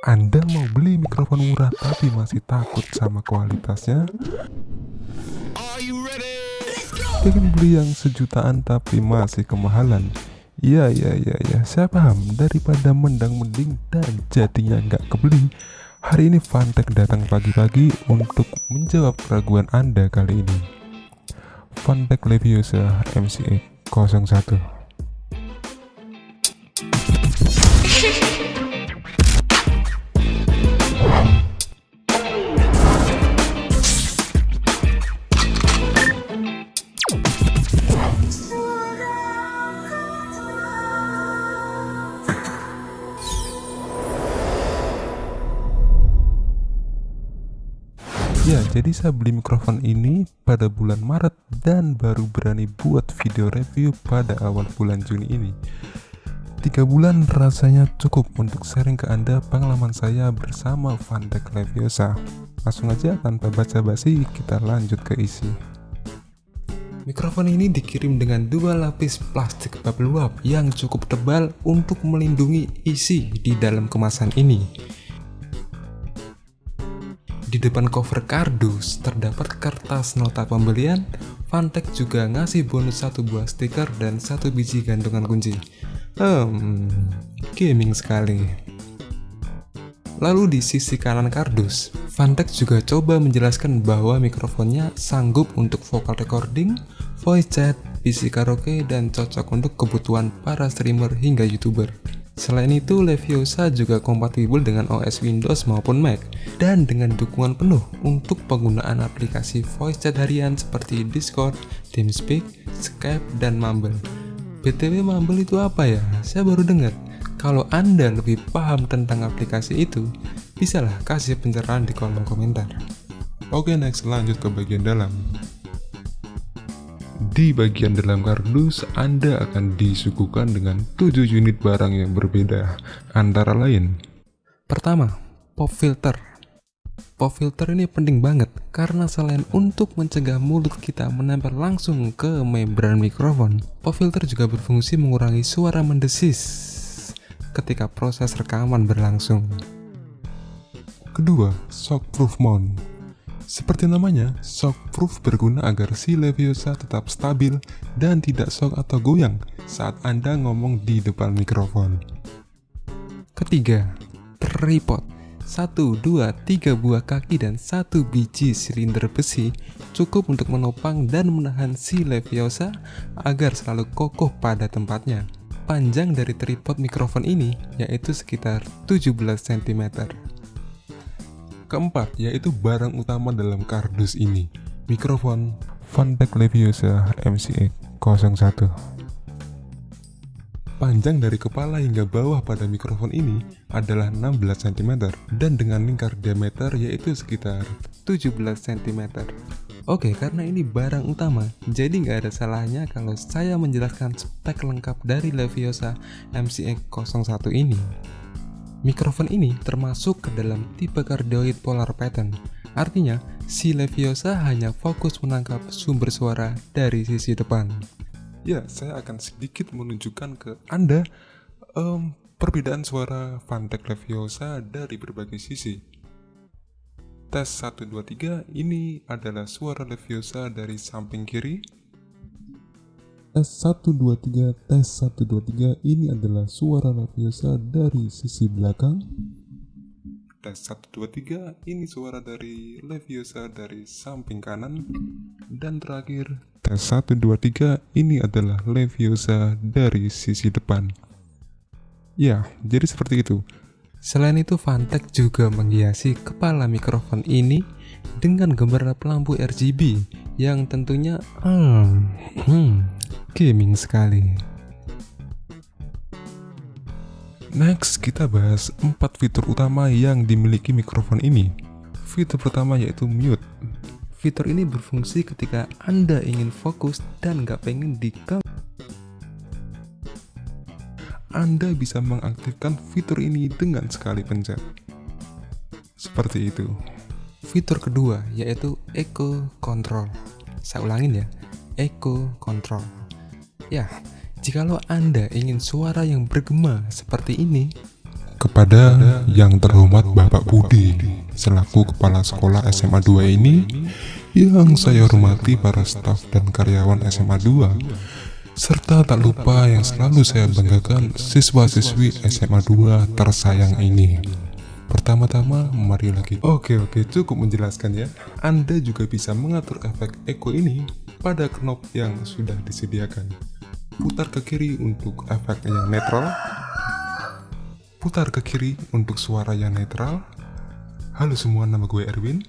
Anda mau beli mikrofon murah tapi masih takut sama kualitasnya? Pengen beli yang sejutaan tapi masih kemahalan? Ya, saya paham. Daripada mendang-mending dan jadinya nggak kebeli, hari ini Fantech datang pagi-pagi untuk menjawab keraguan Anda kali ini. Fantech Leviosa MCX01. Ya, jadi saya beli mikrofon ini pada bulan Maret dan baru berani buat video review pada awal bulan Juni ini. 3 bulan rasanya cukup untuk sharing ke Anda pengalaman saya bersama Fantech Leviosa. Langsung aja tanpa basa-basi kita lanjut ke isi. Mikrofon ini dikirim dengan 2 lapis plastik bubble wrap yang cukup tebal untuk melindungi isi di dalam kemasan ini. Di depan cover kardus terdapat kertas nota pembelian. Fantech juga ngasih bonus 1 buah stiker dan 1 biji gantungan kunci. Gaming sekali. Lalu di sisi kanan kardus, Fantech juga coba menjelaskan bahwa mikrofonnya sanggup untuk vocal recording, voice chat, PC karaoke, dan cocok untuk kebutuhan para streamer hingga YouTuber. Selain itu, Leviosa juga kompatibel dengan OS Windows maupun Mac, dan dengan dukungan penuh untuk penggunaan aplikasi voice chat harian seperti Discord, TeamSpeak, Skype, dan Mumble. BTW Mumble itu apa ya? Saya baru dengar. Kalau Anda lebih paham tentang aplikasi itu, bisalah kasih pencerahan di kolom komentar. Oke, next, lanjut ke bagian dalam. Di bagian dalam kardus, Anda akan disuguhkan dengan 7 unit barang yang berbeda, antara lain. Pertama, pop filter. Pop filter ini penting banget, karena selain untuk mencegah mulut kita menempel langsung ke membran mikrofon, pop filter juga berfungsi mengurangi suara mendesis ketika proses rekaman berlangsung. Kedua, shockproof mount. Seperti namanya, shockproof berguna agar si Leviosa tetap stabil dan tidak shock atau goyang saat Anda ngomong di depan mikrofon. Ketiga, tripod. 1, 2, 3 buah kaki dan 1 biji silinder besi cukup untuk menopang dan menahan si Leviosa agar selalu kokoh pada tempatnya. Panjang dari tripod mikrofon ini yaitu sekitar 17 cm. Keempat, yaitu barang utama dalam kardus ini, mikrofon Fantech Leviosa MCX01. Panjang dari kepala hingga bawah pada mikrofon ini adalah 16 cm dan dengan lingkar diameter yaitu sekitar 17 cm. Oke, karena ini barang utama, jadi nggak ada salahnya kalau saya menjelaskan spek lengkap dari Leviosa MCX01 ini. Mikrofon ini termasuk ke dalam tipe cardioid polar pattern. Artinya, si Leviosa hanya fokus menangkap sumber suara dari sisi depan. Ya, saya akan sedikit menunjukkan ke Anda perbedaan suara Fantech Leviosa dari berbagai sisi. Tes 1, 2, 3, ini adalah suara Leviosa dari samping kiri. Tes 1, 2, 3, tes 1, 2, 3, ini adalah suara Leviosa dari sisi belakang. Tes 1, 2, 3, ini suara dari Leviosa dari samping kanan. Dan terakhir, tes 1, 2, 3, ini adalah Leviosa dari sisi depan. Ya, jadi seperti itu. Selain itu, Fantech juga menghiasi kepala mikrofon ini dengan gambar lampu RGB yang tentunya gaming sekali. Next, kita bahas 4 fitur utama yang dimiliki mikrofon ini. Fitur pertama yaitu mute. Fitur ini berfungsi ketika Anda ingin fokus dan nggak pengen diganggu. Anda bisa mengaktifkan fitur ini dengan sekali pencet. Seperti itu. Fitur kedua yaitu echo control. Saya ulangin ya, echo control. Ya, jikalau Anda ingin suara yang bergema seperti ini, Kepada yang terhormat Bapak Budi, selaku Kepala Sekolah SMA 2 ini, yang saya hormati para staf dan karyawan SMA 2, serta tak lupa yang selalu saya banggakan siswa-siswi SMA 2 tersayang ini. Pertama-tama, mari lagi. Oke, cukup menjelaskan ya. Anda juga bisa mengatur efek echo ini pada knob yang sudah disediakan. Putar ke kiri untuk efek yang netral. Putar ke kiri untuk suara yang netral. Halo semua, nama gue Erwin.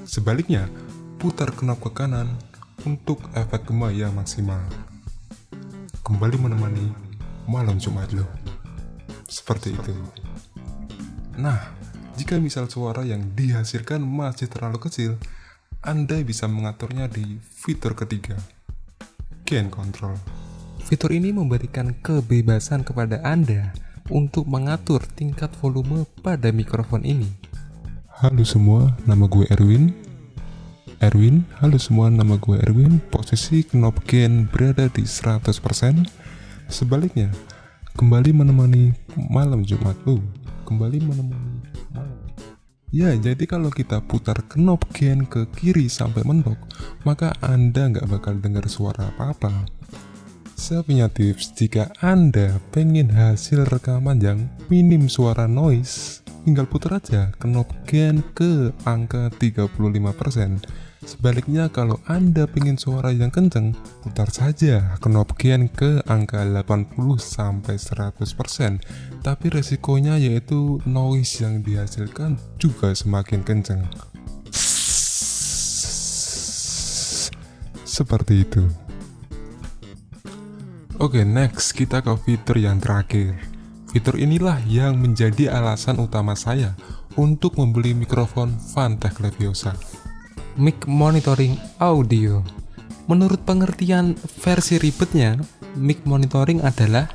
Sebaliknya, putar knob ke kanan untuk efek gema yang maksimal. Kembali menemani malam Jumat lo. Seperti itu. Nah, jika misal suara yang dihasilkan masih terlalu kecil, Anda bisa mengaturnya di fitur ketiga, Gain Control. Fitur ini memberikan kebebasan kepada Anda untuk mengatur tingkat volume pada mikrofon ini. Halo semua, nama gue Erwin. Halo semua, nama gue Erwin. Posisi knob gain berada di 100%. Sebaliknya, kembali menemani malam Jumat lo. Ya, jadi kalau kita putar knob gain ke kiri sampai mentok, maka Anda nggak bakal dengar suara apa-apa. Saya punya tips, jika Anda pengen hasil rekaman yang minim suara noise, tinggal putar aja knob gain ke angka 35%. Sebaliknya kalau Anda pengen suara yang kenceng, putar saja knob gain ke angka 80-100%. Tapi resikonya yaitu noise yang dihasilkan juga semakin kenceng. Seperti itu. Oke, next kita ke fitur yang terakhir. Fitur inilah yang menjadi alasan utama saya untuk membeli mikrofon Fantech Leviosa. Mic Monitoring Audio. Menurut pengertian versi ribetnya, mic monitoring adalah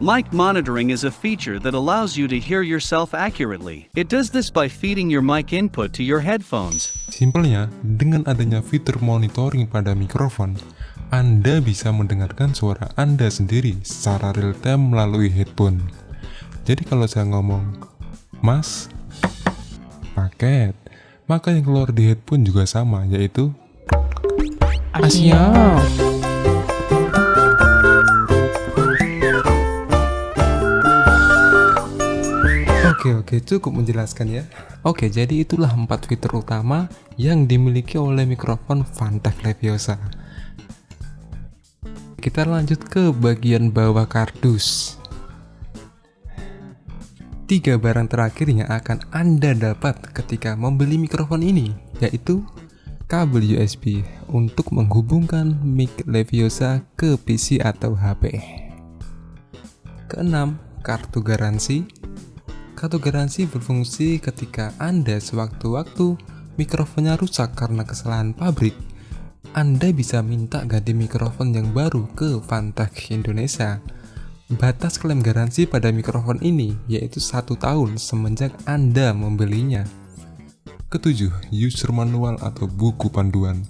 Mic monitoring is a feature that allows you to hear yourself accurately. It does this by feeding your mic input to your headphones. Simpelnya, dengan adanya fitur monitoring pada mikrofon, Anda bisa mendengarkan suara Anda sendiri secara real time melalui headphone. Jadi kalau saya ngomong, Mas, paket, maka yang keluar di headphone juga sama, yaitu Siap. Oke, cukup menjelaskan ya. Oke, jadi itulah 4 fitur utama yang dimiliki oleh mikrofon Fantech Leviosa. Kita lanjut ke bagian bawah kardus. 3 barang terakhir yang akan Anda dapat ketika membeli mikrofon ini, yaitu kabel USB untuk menghubungkan mic Leviosa ke PC atau HP. Keenam, kartu garansi. Kartu garansi berfungsi ketika Anda sewaktu-waktu mikrofonnya rusak karena kesalahan pabrik. Anda bisa minta ganti mikrofon yang baru ke Fantech Indonesia. Batas klaim garansi pada mikrofon ini yaitu 1 tahun semenjak Anda membelinya. Ketujuh, user manual atau buku panduan.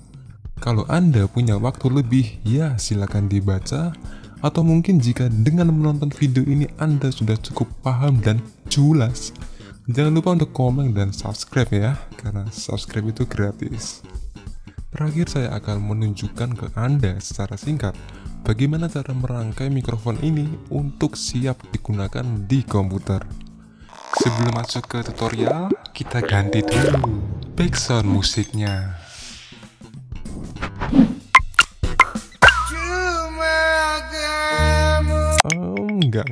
Kalau Anda punya waktu lebih, ya silakan dibaca. Atau mungkin jika dengan menonton video ini Anda sudah cukup paham dan jelas, jangan lupa untuk komen dan subscribe ya, karena subscribe itu gratis. Terakhir saya akan menunjukkan ke Anda secara singkat bagaimana cara merangkai mikrofon ini untuk siap digunakan di komputer. Sebelum masuk ke tutorial, kita ganti dulu background musiknya. Enggak.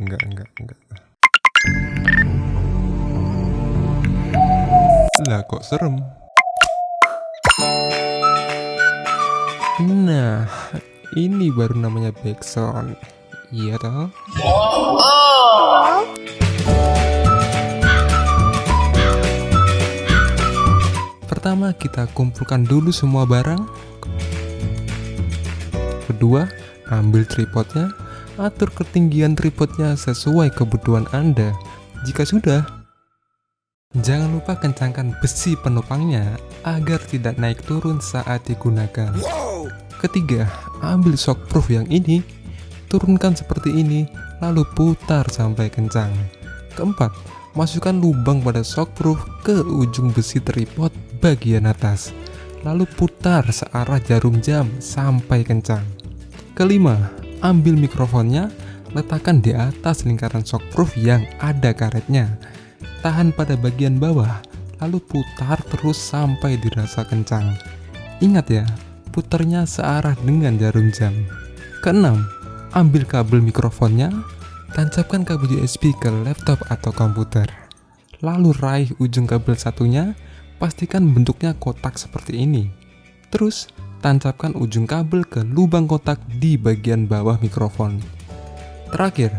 Lah kok serem? Nah, ini baru namanya backsound. Iya toh? Pertama, kita kumpulkan dulu semua barang. Kedua, ambil tripodnya. Atur ketinggian tripodnya sesuai kebutuhan Anda. Jika sudah, jangan lupa kencangkan besi penopangnya agar tidak naik turun saat digunakan. Ketiga, ambil shockproof yang ini, turunkan seperti ini, lalu putar sampai kencang. Keempat, masukkan lubang pada shockproof ke ujung besi tripod bagian atas, lalu putar searah jarum jam sampai kencang. Kelima, ambil mikrofonnya, letakkan di atas lingkaran shockproof yang ada karetnya. Tahan pada bagian bawah, lalu putar terus sampai dirasa kencang. Ingat ya, putarnya searah dengan jarum jam. Keenam, ambil kabel mikrofonnya, tancapkan kabel USB ke laptop atau komputer. Lalu raih ujung kabel satunya, pastikan bentuknya kotak seperti ini. Terus, tancapkan ujung kabel ke lubang kotak di bagian bawah mikrofon. Terakhir,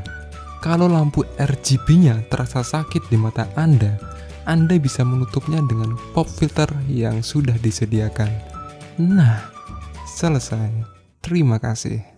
kalau lampu RGB-nya terasa sakit di mata Anda bisa menutupnya dengan pop filter yang sudah disediakan. Nah, selesai. Terima kasih.